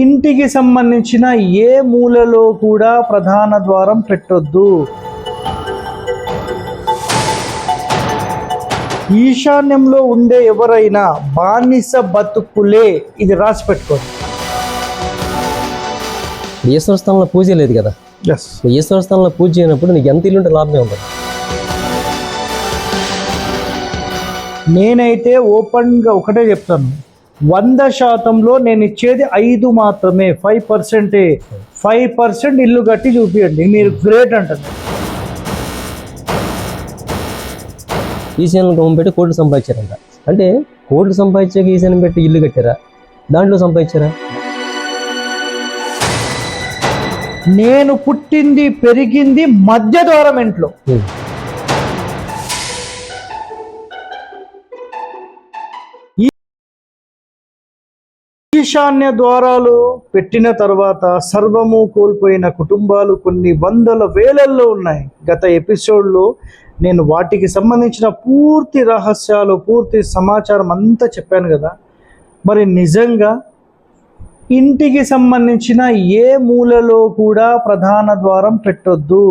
ఇంటికి సంబంధించిన ఏ మూలలో కూడా ప్రధాన ద్వారం పెట్టొద్దు. ఈశాన్యంలో ఉండే ఎవరైనా బానిస బతుకులే. ఇది రాసి పెట్టుకోండి. ఈశ్వర స్థానంలో పూజ లేదు కదా. ఈశ్వర స్థానంలో పూజ చేయనప్పుడు నీకు ఎంత ఇల్లుంటే లాభమే ఉంటుంది. నేనైతే ఓపెన్గా ఒకటే చెప్తాను, 100%లో నేను ఇచ్చేది 5 మాత్రమే, 5%. 5% ఇల్లు కట్టి చూపించండి, మీరు గ్రేట్ అంటారు. ఈశాన్యం గమం పెట్టి కోట్లు సంపాదించారంట. అంటే కోట్లు సంపాదించాక ఈశాన్యం పెట్టి ఇల్లు కట్టారా, దాంట్లో సంపాదించారా? నేను పుట్టింది పెరిగింది మధ్య ద్వారం ఇంట్లో. ఈశాన్య ద్వారాలు పెట్టిన తర్వాత సర్వము కోల్పోయిన కుటుంబాలు కొన్ని వందల వేలల్లో ఉన్నాయి. గత ఎపిసోడ్లో నేను వాటికి సంబంధించిన పూర్తి రహస్యాలు, పూర్తి సమాచారం అంతా చెప్పాను కదా. మరి నిజంగా ఇంటికి సంబంధించిన ఏ మూలలో కూడా ప్రధాన ద్వారం పెట్టొద్దు.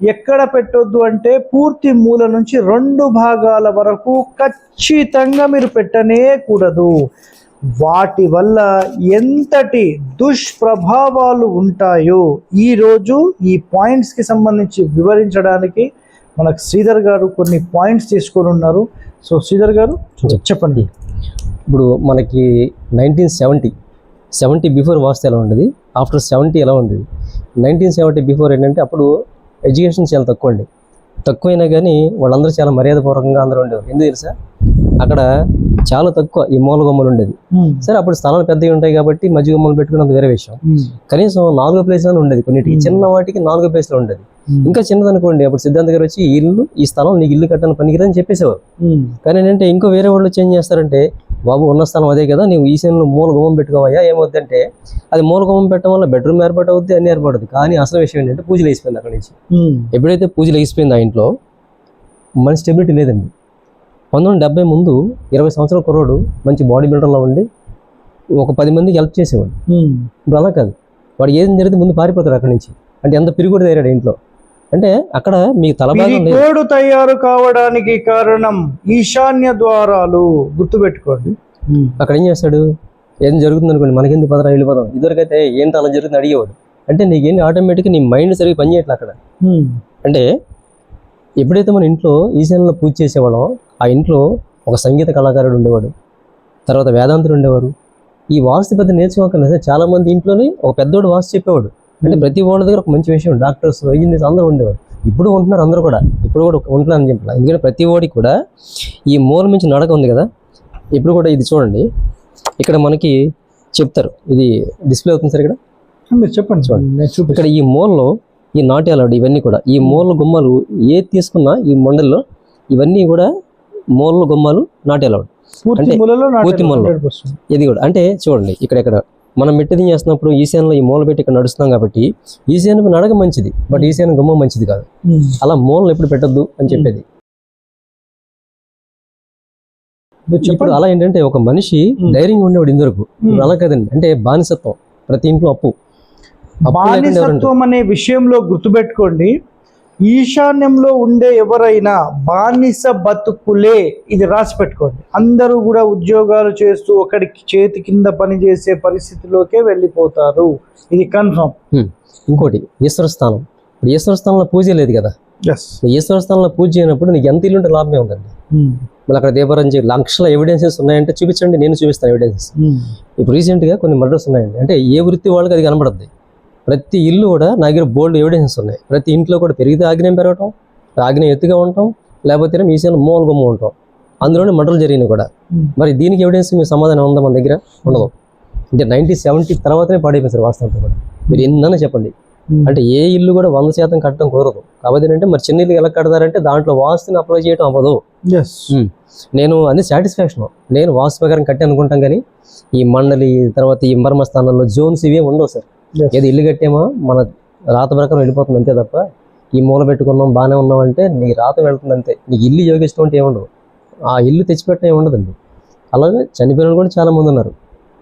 ఎక్కడ పెట్టొద్దు అంటే పూర్తి మూల నుంచి 2 భాగాల వరకు ఖచ్చితంగా మీరు పెట్టనే కూడదు. వాటి వల్ల ఎంతటి దుష్ప్రభావాలు ఉంటాయో ఈరోజు ఈ పాయింట్స్కి సంబంధించి వివరించడానికి మనకు శ్రీధర్ గారు కొన్ని పాయింట్స్ తీసుకొని ఉన్నారు. సో శ్రీధర్ గారు చెప్పండి. ఇప్పుడు మనకి 1970 బిఫోర్ వాస్తు ఎలా ఉండేది, ఆఫ్టర్ 70 ఎలా ఉండేది. 1970 బిఫోర్ ఏంటంటే అప్పుడు ఎడ్యుకేషన్ చాలా తక్కువైనా కానీ వాళ్ళందరూ చాలా మర్యాదపూర్వకంగా అందరూ ఉండేవారు. ఎందుకు తెలుసా, అక్కడ చాలా తక్కువ ఈ మూల గుమ్మలు ఉండేది. సరే అప్పుడు స్థలాలు పెద్దవి ఉంటాయి కాబట్టి మధ్య గుమ్మలు పెట్టుకున్నది వేరే విషయం. కనీసం 4 ప్లేస్లు ఉండేది, కొన్నిటికి చిన్న వాటికి 4 ప్లేస్లు ఉండేది. ఇంకా చిన్నదనుకోండి, అప్పుడు సిద్ధాంత్ గారు వచ్చి ఈ స్థలం నీకు ఇల్లు కట్టని పనికిరని చెప్పేసేవారు. కానీ ఏంటంటే ఇంకో వేరే వాళ్ళు చేంజ్ చేస్తారంటే, బాబు ఉన్న స్థలం అదే కదా, నీవు ఈశాన్యంలో మూల గుమ్మం పెట్టుకోవయ్యా. ఏమవుద్దంటే అది మూల గుమ్మం పెట్టడం వల్ల బెడ్రూమ్ ఏర్పాటు అవుద్ది, అన్ని ఏర్పడుతుంది. కానీ అసలు విషయం ఏంటంటే పూజలు వేసిపోయింది అక్కడి నుంచి. ఎప్పుడైతే పూజలు వేసిపోయింది ఆ ఇంట్లో మన స్టెబిలిటీ లేదండి. 1970 ముందు 20 సంవత్సరాల కుర్రోడు మంచి బాడీ బిల్డర్లో ఉండి ఒక 10 మందికి హెల్ప్ చేసేవాడు. ఇప్పుడు అలా కాదు, వాడు ఏం జరిగితే ముందు పారిపోతాడు అక్కడి నుంచి. అంటే ఎంత పిరిగొడు తయారాడు ఇంట్లో. అంటే అక్కడ మీకు తలభాగం తయారు కావడానికి కారణం ఈశాన్య ద్వారాలు. గుర్తుపెట్టుకోండి. అక్కడ ఏం చేస్తాడు, ఏం జరుగుతుంది అనుకోండి, మనకెందుకు పదరా వెళ్ళిపోదాం. ఇదివరకైతే ఏంటి అలా జరుగుతుంది అడిగేవాడు. అంటే నీకేంటి ఆటోమేటిక్గా నీ మైండ్ సరిగ్గా పనిచేయట్లే అక్కడ. అంటే ఎప్పుడైతే మన ఇంట్లో ఈశాన్యంలో పూజ చేసేవాళ్ళం, ఆ ఇంట్లో ఒక సంగీత కళాకారుడు ఉండేవాడు, తర్వాత వేదాంతుడు ఉండేవారు. ఈ వాస్తు పెద్ద నేర్చుకోకలేదు. చాలా మంది ఇంట్లోనే ఒక పెద్దోడు వాస్తు చెప్పేవాడు. అంటే ప్రతి వాళ్ళ దగ్గర ఒక మంచి విషయం, డాక్టర్స్, ఇంజనీర్స్ అందరూ ఉండేవారు. ఇప్పుడు ఉంటున్నారు, అందరూ కూడా ఇప్పుడు కూడా ఉంటున్నారని చెప్పాలి. ఎందుకంటే ప్రతి వాడికి కూడా ఈ మూల నుంచి నడక ఉంది కదా. ఇప్పుడు కూడా ఇది చూడండి, ఇక్కడ మనకి చెప్తారు, ఇది డిస్ప్లే అవుతుంది సార్. ఇక్కడ మీరు చెప్పండి, చూడండి. ఇక్కడ ఈ మూలలో ఈ నాట్యాలు ఇవన్నీ కూడా ఈ మూల గుమ్మలు ఏది తీసుకున్నా ఈ మండలిలో ఇవన్నీ కూడా మూల గుమ్మలు నాట్యాలు. అంటే పూర్తి మూలలో ఇది కూడా. అంటే చూడండి, ఇక్కడ మనం మెట్టిది చేస్తున్నప్పుడు ఈశాన్యంలో ఈ మూల పెట్టి ఇక్కడ నడుస్తున్నాం కాబట్టి ఈశాన్యం నడక మంచిది, బట్ ఈశాన్యం గుమ్మం మంచిది కాదు. అలా మూలను ఎప్పుడు పెట్టద్దు అని చెప్పేది. ఇప్పుడు అలా ఏంటంటే ఒక మనిషి ధైర్యంగా ఉండేవాడు ఇంతవరకు. అలా కదండి, అంటే బానిసత్వం. ప్రతి ఇంట్లో అప్పు. బానిసత్వం అనే విషయంలో గుర్తుపెట్టుకోండి, ఈశాన్యంలో ఉండే ఎవరైనా బానిస బతుకులే. ఇది రాసి పెట్టుకోండి. అందరూ కూడా ఉద్యోగాలు చేస్తూ ఒకరికి చేతి కింద పని చేసే పరిస్థితిలోకే వెళ్ళిపోతారు. ఇది కన్ఫర్మ్. ఇంకోటి ఈశ్వర స్థానం. ఇప్పుడు ఈశ్వర స్థానంలో పూజ లేదు కదా. ఈశ్వర స్థానంలో పూజ చేయనప్పుడు నీకు ఎంత ఇల్లుంటే లాభమే ఉందండి. మళ్ళీ అక్కడ దేవరంజి లక్షల ఎవిడెన్సెస్ ఉన్నాయంటే చూపించండి, నేను చూపిస్తాను ఎవిడెన్సెస్. ఇప్పుడు రీసెంట్గా కొన్ని మర్డర్స్ ఉన్నాయండి. అంటే ఏ వృత్తి వాళ్ళకి అది కనబడుద్ది. ప్రతి ఇల్లు కూడా నా దగ్గర బోల్డ్ ఎవిడెన్సెస్ ఉన్నాయి. ప్రతి ఇంట్లో కూడా పెరిగితే ఆగ్నేయం పెరగటం, ఆగ్నేయం ఎత్తుగా ఉండటం, లేకపోతే ఈశాన్యం మూల గుమ్మ ఉండటం, అందులోనే మర్డర్లు జరిగినాయి కూడా. మరి దీనికి ఎవిడెన్స్ మీ సమాధానం ఉందా? మన దగ్గర ఉండదు. అంటే 1970 తర్వాతనే పాడైపోయింది వాస్తవంతో కూడా. మీరు ఎన్నైనా చెప్పండి, అంటే ఏ ఇల్లు కూడా 100% కట్టడం కుదరదు. కాబట్టి ఏంటంటే మరి చిన్న ఇల్లు ఎలా కడతారంటే దాంట్లో వాస్తుని అప్లై చేయడం అవ్వదు. నేను అన్ని సాటిస్ఫాక్షన్, నేను వాస్తు ప్రకారం కట్టి అనుకుంటాం. కానీ ఈ మండలి తర్వాత ఈ మర్మస్థానంలో జోన్స్ ఇవే ఉండవు సార్. ఏదో ఇల్లు కట్టేమో మన రాత ప్రకారం వెళ్ళిపోతుంది అంతే తప్ప ఈ మూల పెట్టుకున్నాం బాగానే ఉన్నాం అంటే నీ రాత వెళ్తుంది అంతే. నీకు ఇల్లు యోగిష్టం అంటే ఏముండవు, ఆ ఇల్లు తెచ్చిపెట్టే ఉండదండి. అలాగే చనిపోయిన కూడా చాలా మంది ఉన్నారు.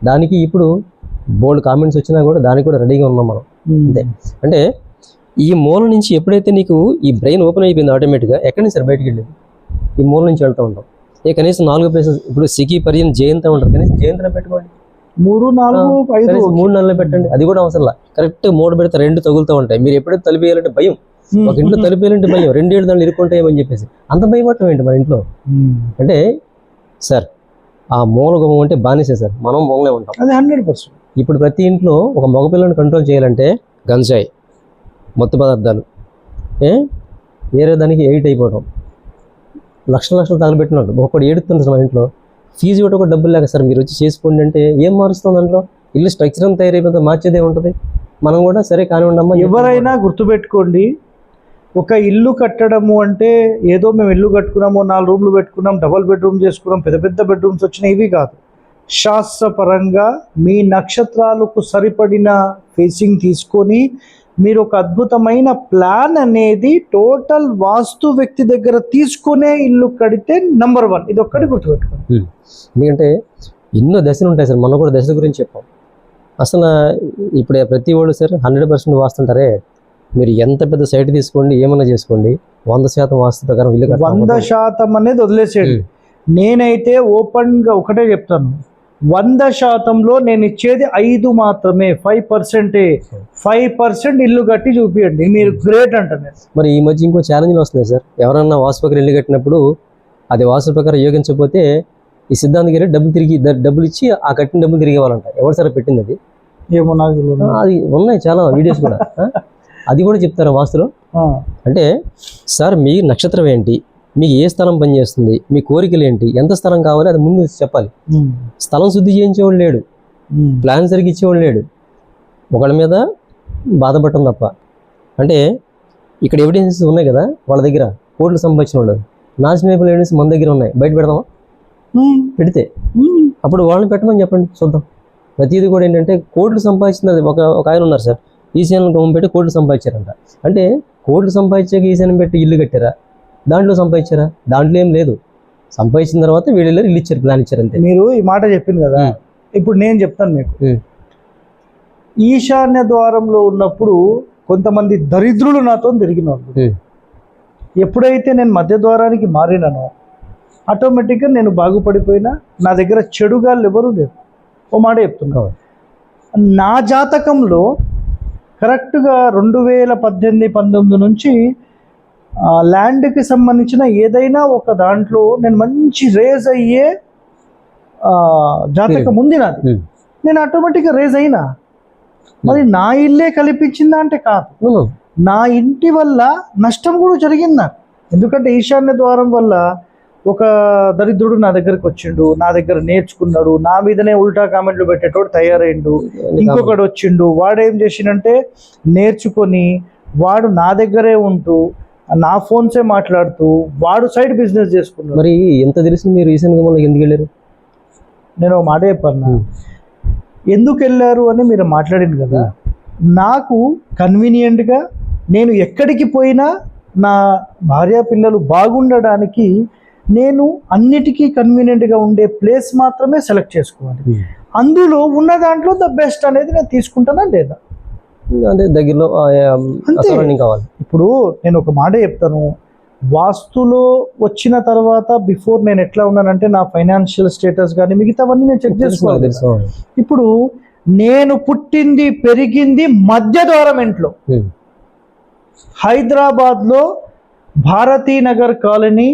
దానికి ఇప్పుడు బోల్డ్ కామెంట్స్ వచ్చినా కూడా దానికి కూడా రెడీగా ఉన్నాం మనం. అంతే. అంటే ఈ మూల నుంచి ఎప్పుడైతే నీకు ఈ బ్రెయిన్ ఓపెన్ అయిపోయింది ఆటోమేటిక్గా, ఎక్కడి నుంచి సార్ బయటికి వెళ్ళేది? ఈ మూల నుంచి వెళ్తూ ఉంటాం. కనీసం 4 ప్లేసెస్, ఇప్పుడు సికి పర్యన్ జయంత ఉంటుంది, కనీసం జయంతలో పెట్టుకోండి. 3, 4, 5, 3 నెలలు పెట్టండి, అది కూడా అవసరం. కరెక్ట్ 3 పెడితే 2 తగులుతూ ఉంటాయి. మీరు ఎప్పుడైతే తలిపేయాలంటే భయం, ఒక ఇంట్లో తలిపేయాలంటే భయం, 2 ఏళ్ళు దాంట్లో ఇరుక్కుంటాయేమని చెప్పేసి అంత భయపడటం ఏంటి మన ఇంట్లో? అంటే సార్ ఆ మూల గుమ్మం అంటే బానిసే సార్, మనం మూలనే ఉంటాం. అది 100%. ఇప్పుడు ప్రతి ఇంట్లో ఒక మగపిల్లని కంట్రోల్ చేయాలంటే గంజాయి, మత్తు పదార్థాలు, వేరే దానికి ఎయిట్ అయిపోవడం, లక్షలు తగలబెట్టినాడు. ఒకటి ఏడుతుంది సార్ మన ఇంట్లో, ఫీజు ఇవ్వడం కూడా డబ్బులు లేక సార్ మీరు వచ్చి చేసుకోండి అంటే ఏం మారుస్తుంది దాంట్లో? ఇల్లు స్ట్రక్చర్ అంతా తయారైపోతే మార్చేదే ఉంటుంది. మనం కూడా సరే కానివ్వండి. ఎవరైనా గుర్తుపెట్టుకోండి, ఒక ఇల్లు కట్టడము అంటే ఏదో మేము ఇల్లు కట్టుకున్నాము, 4 రూమ్లు పెట్టుకున్నాం, డబుల్ బెడ్రూమ్ చేసుకున్నాం, పెద్ద పెద్ద బెడ్రూమ్స్ వచ్చినాయి, ఇవి కాదు. శాస్త్రపరంగా మీ నక్షత్రాలకు సరిపడిన ఫేసింగ్ తీసుకొని మీరు ఒక అద్భుతమైన ప్లాన్ అనేది టోటల్ వాస్తు వ్యక్తి దగ్గర తీసుకునే ఇల్లు కడితే నంబర్ 1. ఇది ఒక్కటి గుర్తుపెట్టుకోండి. ఎందుకంటే ఎన్నో దశలు ఉంటాయి సార్, మనం కూడా దశల గురించి చెప్పాం. అసలు ఇప్పుడు ప్రతి వాళ్ళు సార్ 100% వాస్తుంటారే. మీరు ఎంత పెద్ద సైట్ తీసుకోండి, ఏమన్నా చేసుకోండి, 100% వాస్తు ప్రకారం ఇల్లు 100% అనేది వదిలేసేయండి. నేనైతే ఓపెన్గా ఒకటే చెప్తాను, 100%లో నేను ఇచ్చేది 5 మాత్రమే, 5% ఇల్లు కట్టి చూపియండి, మీరు గ్రేట్ అంటారు. మరి ఈ మధ్య ఇంకో ఛాలెంజ్లు వస్తున్నాయి సార్. ఎవరన్నా వాస్తు ప్రకారం ఇల్లు కట్టినప్పుడు అది వాస్తు ప్రకారం యోగించకపోతే ఈ సిద్ధాంత్ గారు డబ్బులు ఇచ్చి ఆ కట్టిన డబ్బులు తిరిగి ఇవ్వాలంట. ఎవరు సార్ పెట్టింది అది? ఏమో నాకు అది ఉన్నాయి చాలా వీడియోస్ కూడా. అది కూడా చెప్తారా వాస్తులో? అంటే సార్ మీ నక్షత్రం ఏంటి, మీకు ఏ స్థలం పనిచేస్తుంది, మీ కోరికలు ఏంటి, ఎంత స్థలం కావాలి అది ముందు చెప్పాలి. స్థలం శుద్ధి చేయించేవాడు లేడు, ప్లాన్ సరిగ్గా ఇచ్చేవాడు లేడు, ఒకళ్ళ మీద బాధపడటం తప్ప. అంటే ఇక్కడ ఎవిడెన్సెస్ ఉన్నాయి కదా వాళ్ళ దగ్గర, కోట్లు సంపాదించిన వాళ్ళు, నాశనం అయిపోయిన ఎవిడెన్స్ మన దగ్గర ఉన్నాయి, బయట పెడదామా? పెడితే అప్పుడు వాళ్ళని పెట్టమని చెప్పండి చూద్దాం. ప్రతిదీ కూడా ఏంటంటే కోట్లు సంపాదించినది. ఒక ఆయన ఉన్నారు సార్, ఈశాన్యం గమం పెట్టి కోట్లు సంపాదించారంట. అంటే కోట్లు సంపాదించాక ఈశాన్యం పెట్టి ఇల్లు కట్టారా? దాంట్లో సంపాదించారా? దాంట్లో ఏం లేదు. సంపాదించిన తర్వాత వీళ్ళు ఇల్లు ఇచ్చారు, ప్లాన్ ఇచ్చారు అంతే. మీరు ఈ మాట చెప్పింది కదా, ఇప్పుడు నేను చెప్తాను మీకు. ఈశాన్య ద్వారంలో ఉన్నప్పుడు కొంతమంది దరిద్రులు నాతో తిరిగినారు. ఎప్పుడైతే నేను మధ్య ద్వారానికి మారినానో ఆటోమేటిక్గా నేను బాగుపడిపోయినా, నా దగ్గర చెడుగాళ్ళు ఎవరూ లేరు. ఓ మాట చెప్తున్నా, నా జాతకంలో కరెక్ట్గా 2018-19 నుంచి ల్యాండ్కి సంబంధించిన ఏదైనా ఒక దాంట్లో నేను మంచి రేజ్ అయ్యే జాతకం ఉంది నాది. నేను ఆటోమేటిక్గా రేజ్ అయినా. మరి నా ఇల్లే కల్పించిందా అంటే కాదు, నా ఇంటి వల్ల నష్టం కూడా జరిగింది నాకు. ఎందుకంటే ఈశాన్య ద్వారం వల్ల ఒక దరిద్రుడు నా దగ్గరికి వచ్చిండు, నా దగ్గర నేర్చుకున్నాడు, నా మీదనే ఉల్టా కామెంట్లు పెట్టేటోడు తయారైండు. ఇంకొకటి వచ్చిండు, వాడేం చేసిండంటే నేర్చుకొని వాడు నా దగ్గరే ఉంటూ నా ఫోన్సే మాట్లాడుతూ వాడు సైడ్ బిజినెస్ చేసుకున్నాడు. మరి ఎంత తెలిసి మీరు ఈశాన్య గమంలోకి ఎందుకు వెళ్ళారు? నేను ఒక మాట చెప్పాను, ఎందుకు వెళ్ళారు అని మీరు మాట్లాడింది కదా. నాకు కన్వీనియంట్గా నేను ఎక్కడికి పోయినా నా భార్య పిల్లలు బాగుండడానికి నేను అన్నిటికీ కన్వీనియంట్గా ఉండే ప్లేస్ మాత్రమే సెలెక్ట్ చేసుకోవాలి. అందులో ఉన్న దాంట్లో ద బెస్ట్ అనేది నేను తీసుకుంటానా లేదా? అంటే దగ్గరలో కావాలి. ఇప్పుడు నేను ఒక మాట చెప్తాను, వాస్తులో వచ్చిన తర్వాత బిఫోర్ నేను ఎట్లా ఉన్నానంటే నా ఫైనాన్షియల్ స్టేటస్ కానీ మిగతావన్నీ నేను చెక్ చేసుకోవాలి. ఇప్పుడు నేను పుట్టింది పెరిగింది మధ్య ద్వారం ఇంట్లో, హైదరాబాద్లో Bharathi Nagar colony,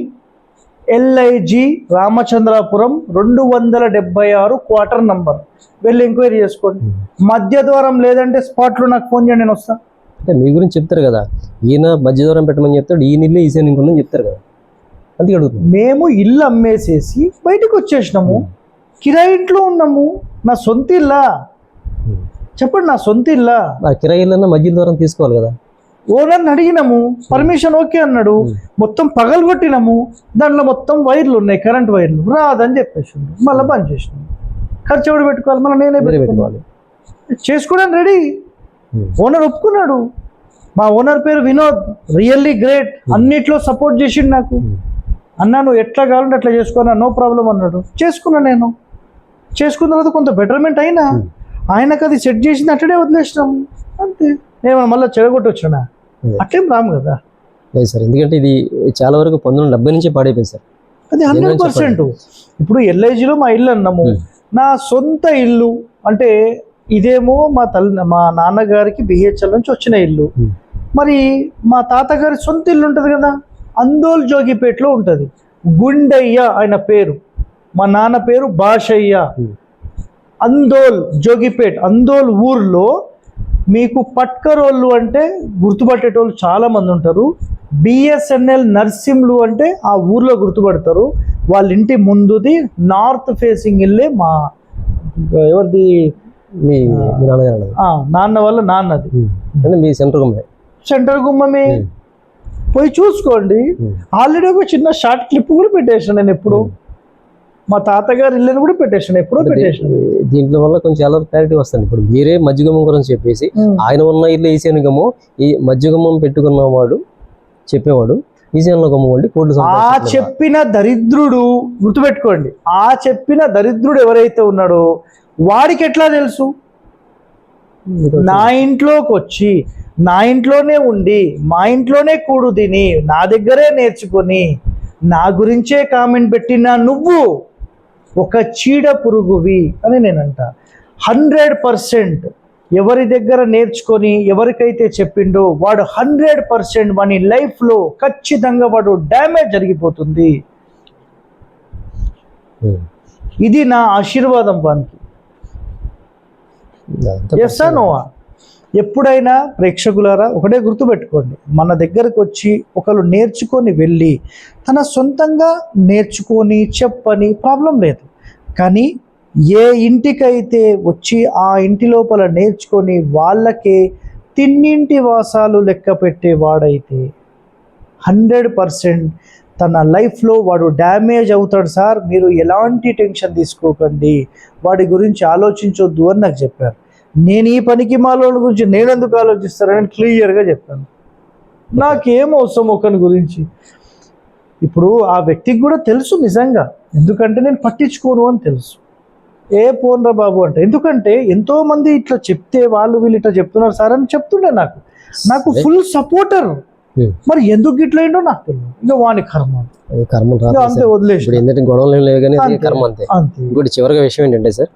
LIG Ramachandrapuram 276 quarter number. వెళ్ళి ఎంక్వైరీ చేసుకోండి. మధ్య ద్వారం లేదంటే స్పాట్లో నాకు ఫోన్ చేయండి, నేను వస్తాను. అంటే మీ గురించి చెప్తారు కదా, ఈయన మధ్య ద్వారం పెట్టమని చెప్తాడు, ఈయన ఇల్లు ఈశాన్యం ఉందని చెప్తారు కదా, అందుకే అడుగుతుంది. మేము ఇల్లు అమ్మేసేసి బయటకు వచ్చేసినాము, కిరాయి ఇంట్లో ఉన్నాము. నా సొంత ఇల్లా చెప్పండి, నా సొంత ఇల్లా? కిరాయి ఇల్లన్నా మధ్య ద్వారం తీసుకోవాలి కదా. ఓనర్ని అడిగినాము, పర్మిషన్ ఓకే అన్నాడు, మొత్తం పగలగొట్టినాము, దాంట్లో మొత్తం వైర్లు ఉన్నాయి, కరెంట్ వైర్లు, రాదని చెప్పేసి మళ్ళీ బంద్ చేసినాము. ఖర్చు ఎవడు పెట్టుకోవాలి? మళ్ళీ నేనే పెట్టుకోవాలి. చేసుకోవడానికి రెడీ, ఓనర్ ఒప్పుకున్నాడు. మా ఓనర్ పేరు వినోద్, రియల్లీ గ్రేట్, అన్నిట్లో సపోర్ట్ చేసిండు నాకు. అన్నా నువ్వు ఎట్లా కావాలంటే అట్లా చేసుకున్నా, నో ప్రాబ్లం అన్నాడు. చేసుకున్నా, నేను చేసుకున్న తర్వాత కొంత బెటర్మెంట్ అయినా ఆయనకు అది సెట్ చేసింది అట్లనే వదిలేసినాం అంతే. ఏమన్నా మళ్ళీ చెడగొట్టొచ్చునా? అట్లేం రాము కదా. లేదు సార్, ఎందుకంటే ఇది చాలా వరకు 1970 నుంచే పాడైపోయింది సార్. అది 100%. ఇప్పుడు ఎల్ఐజిలో మా ఇల్లు అన్నాము, నా సొంత ఇల్లు అంటే ఇదేమో మా నాన్నగారికి బిహెచ్ఎల్ నుంచి వచ్చిన ఇల్లు. మరి మా తాతగారి సొంత ఇల్లు ఉంటుంది కదా, అందోల్ జోగిపేటలో ఉంటుంది. గుండయ్య ఆయన పేరు, మా నాన్న పేరు భాషయ్య. అందోల్ జోగిపేట్, అందోల్ ఊర్లో మీకు పట్కరోళ్ళు అంటే గుర్తుపట్టేటోళ్ళు చాలా మంది ఉంటారు. బిఎస్ఎన్ఎల్ నర్సింలు అంటే ఆ ఊర్లో గుర్తుపడతారు. వాళ్ళ ఇంటి ముందుది నార్త్ ఫేసింగ్ ఇల్లే మా ఎవరిది, మీ నాన్నగారు, నాన్న వాళ్ళ నాన్నది. అంటే మీ సెంటర్ గుమ్మమే. పోయి చూసుకోండి. ఆల్రెడీ ఒక చిన్న షార్ట్ క్లిప్ కూడా పెట్టేసాను నేను. ఎప్పుడు మా తాతగారి ఇల్లుని కూడా పెట్టేసాను, ఎప్పుడో పెట్టేసాను. దీంట్లో వల్ల కొంచెం చాలా క్లారిటీ వస్తుంది. ఇప్పుడు మీరే మధ్యగమం గురించి చెప్పేసి ఆయన ఉన్న ఇల్లు ఈశాన్య గమం, ఈ మధ్యగమం పెట్టుకున్నవాడు చెప్పేవాడు ఈశాన్య గమం అండి కోట్లు. ఆ చెప్పిన దరిద్రుడు గుర్తుపెట్టుకోండి, ఆ చెప్పిన దరిద్రుడు ఎవరైతే ఉన్నాడో వాడికి ఎట్లా తెలుసు? నా ఇంట్లోకి వచ్చి నా ఇంట్లోనే ఉండి మా ఇంట్లోనే కూడు తిని నా దగ్గరే నేర్చుకొని నా గురించే కామెంట్ పెట్టినా నువ్వు ఒక చీడ పురుగువి అని నేనంట. 100% ఎవరి దగ్గర నేర్చుకొని ఎవరికైతే చెప్పిండో వాడు 100% వాని లైఫ్లో ఖచ్చితంగా వాడు డ్యామేజ్ జరిగిపోతుంది. ఇది నా ఆశీర్వాదం వానికి. ఎస్సా నోవా? ఎప్పుడైనా ప్రేక్షకులారా ఒకటే గుర్తుపెట్టుకోండి, మన దగ్గరకు వచ్చి ఒకరు నేర్చుకొని వెళ్ళి తన సొంతంగా నేర్చుకొని చెప్పని ప్రాబ్లం లేదు. కానీ ఏ ఇంటికైతే వచ్చి ఆ ఇంటి లోపల నేర్చుకొని వాళ్ళకే తిన్నింటి వాసాలు లెక్క పెట్టేవాడైతే 100% తన లైఫ్లో వాడు డ్యామేజ్ అవుతాడు సార్. మీరు ఎలాంటి టెన్షన్ తీసుకోకండి, వాడి గురించి ఆలోచించొద్దు అని నాకు చెప్పారు. నేను ఈ పనికి మాలోని గురించి నేనెందుకు ఆలోచిస్తానని క్లియర్గా చెప్పాను. నాకేం అవసరం ఒకరి గురించి. ఇప్పుడు ఆ వ్యక్తికి కూడా తెలుసు నిజంగా, ఎందుకంటే నేను పట్టించుకోను అని తెలుసు. ఏ పోన్రా బాబు అంటే, ఎందుకంటే ఎంతోమంది ఇట్లా చెప్తే వాళ్ళు వీళ్ళు ఇట్లా చెప్తున్నారు సార్ అని చెప్తుండే. నాకు ఫుల్ సపోర్టర్. మరి ఎందుకు ఇట్లా అయిందో నాకు తెలియదు. ఇక వాని కర్మ అంతే, వదిలేసి గొడవలు లేవు కానీ కర్మ అంతే. ఇంకోటి చివరిగా విషయం ఏంటంటే సార్,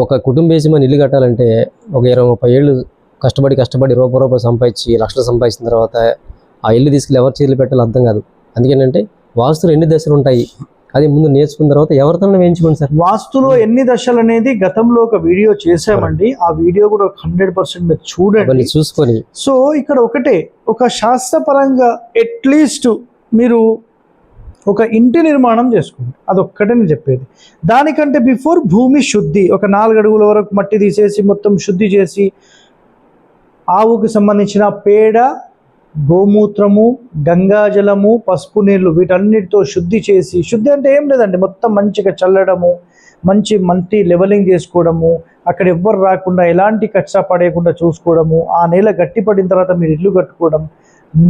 ఒక కుటుంబ యజమాని ఇల్లు కట్టాలంటే ఒక 20-30 ఏళ్ళు కష్టపడి రూపాయి సంపాదించి లక్షలు సంపాదించిన తర్వాత ఆ ఇల్లు తీసుకెళ్ళి ఎవరి చేతులు పెట్టాలో అర్థం కాదు. అందుకేంటంటే వాస్తులు ఎన్ని దశలు ఉంటాయి అది ముందు నేర్చుకున్న తర్వాత ఎవరితో వేయించుకోండి సార్. వాస్తులో ఎన్ని దశలు అనేది గతంలో ఒక వీడియో చేసామండి. ఆ వీడియో కూడా 100% మీరు చూడండి, చూసుకొని. సో ఇక్కడ ఒకటే, ఒక శాస్త్రపరంగా అట్లీస్ట్ మీరు ఒక ఇంటి నిర్మాణం చేసుకోండి, అదొక్కటే నేను చెప్పేది. దానికంటే బిఫోర్ భూమి శుద్ధి, ఒక 4 అడుగుల వరకు మట్టి తీసేసి మొత్తం శుద్ధి చేసి ఆవుకి సంబంధించిన పేడ, గోమూత్రము, గంగాజలము, పసుపు నీళ్లు వీటన్నిటితో శుద్ధి చేసి, శుద్ధి అంటే ఏం లేదండి, మొత్తం మంచిగా చల్లడము, మంచి మట్టి లెవెలింగ్ చేసుకోవడము, అక్కడ ఎవ్వరు రాకుండా ఎలాంటి కచ్చా పడేయకుండా చూసుకోవడము, ఆ నేల గట్టి పడిన తర్వాత మీరు ఇల్లు కట్టుకోవడం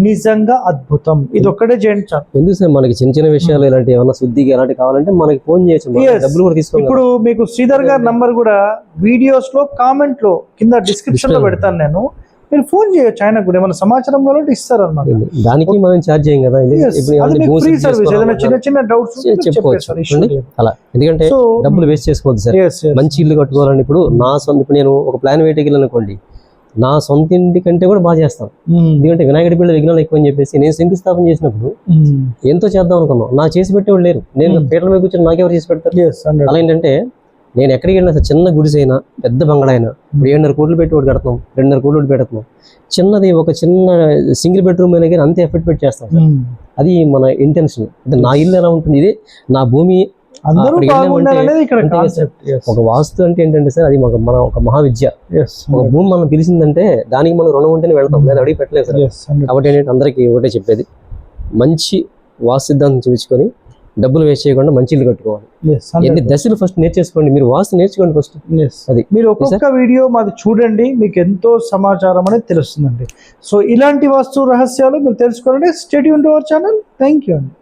నిజంగా అద్భుతం. ఇది ఒక్కటే చేయండి చాలు. ఎందుకు సార్ మనకి చిన్న చిన్న విషయాలు ఇలాంటి ఏమన్నా శుద్ధికి ఎలాంటి కావాలంటే మనకి ఫోన్ చేయొచ్చు, డబ్బులు కూడా తీసుకోండి. ఇప్పుడు మీకు శ్రీధర్ గారి నంబర్ కూడా వీడియోస్ లో కామెంట్ లో కింద డిస్క్రిప్షన్ లో పెడతాను నేను, మీరు ఫోన్ చేయొచ్చు. ఆయన కూడా ఏమైనా సమాచారం కావాలంటే ఇస్తారు అన్నమాట. దానికి మనం ఛార్జ్ చేయం కదా, ఫ్రీ సర్వీస్. ఏదైనా చిన్న డౌట్స్ చెప్పుకోవచ్చు అలా. ఎందుకంటే డబ్బులు వేస్ట్ చేసుకోవద్దు సార్. మంచి ఇల్లు కట్టుకోవాలని ఇప్పుడు నా సొంత, ఇప్పుడు నేను ఒక ప్లాన్ వేటకి అనుకోండి, నా సొంత ఇంటి కంటే కూడా బాగా చేస్తాను. ఎందుకంటే వినాయకుడి పిల్లలు విఘ్నాలు ఎక్కువ అని చెప్పేసి నేను శంకుస్థాపన చేసినప్పుడు ఎంతో చేద్దాం అనుకున్నాం, నాకు చేసి పెట్టేవాళ్ళు లేరు. నేను పీటల మీద కూర్చొని నాకెవరు చేసి పెడతారు? అలా ఏంటంటే నేను ఎక్కడికి వెళ్ళినా సార్, చిన్న గుడిసైనా పెద్ద బంగళ అయినా, ఇప్పుడు 7.5 కోట్లు పెట్టి ఒకటి కడతాం, 2.5 కోట్లు పెడుతున్నాం. చిన్నది ఒక చిన్న సింగిల్ బెడ్రూమ్ అయినా కానీ అంతే ఎఫెక్ట్ పెట్టి చేస్తాం. అది మన ఇంటెన్షన్. అంటే నా ఇల్లు ఎలా ఉంటుంది, ఇది నా భూమి, ఒక వాస్తు అంటే ఏంటంటే సార్, అది మన ఒక మహావిద్య. ఒక భూమి మనం పిలిచిందంటే దానికి మనం రుణం ఉంటేనే వెళ్తాం, లేదా అడిగి పెట్టలేదు సార్. కాబట్టి ఏంటంటే అందరికీ ఒకటే చెప్పేది, మంచి వాస్తు సిద్ధాంతం చూపించుకొని డబ్బులు వేస్ట్ చేయకుండా మంచి ఇల్లు కట్టుకోవాలి. ఎన్ని దశలు ఫస్ట్ నేర్చేసుకోండి, మీరు వాస్తు నేర్చుకోండి ఫస్ట్. అది మీరు ఒక్కొక్క వీడియో మాది చూడండి, మీకు ఎంతో సమాచారం అనేది తెలుస్తుందండి. సో ఇలాంటి వాస్తు రహస్యాలు మీరు తెలుసుకోవాలంటే stay tune to our channel. Thank you అండి.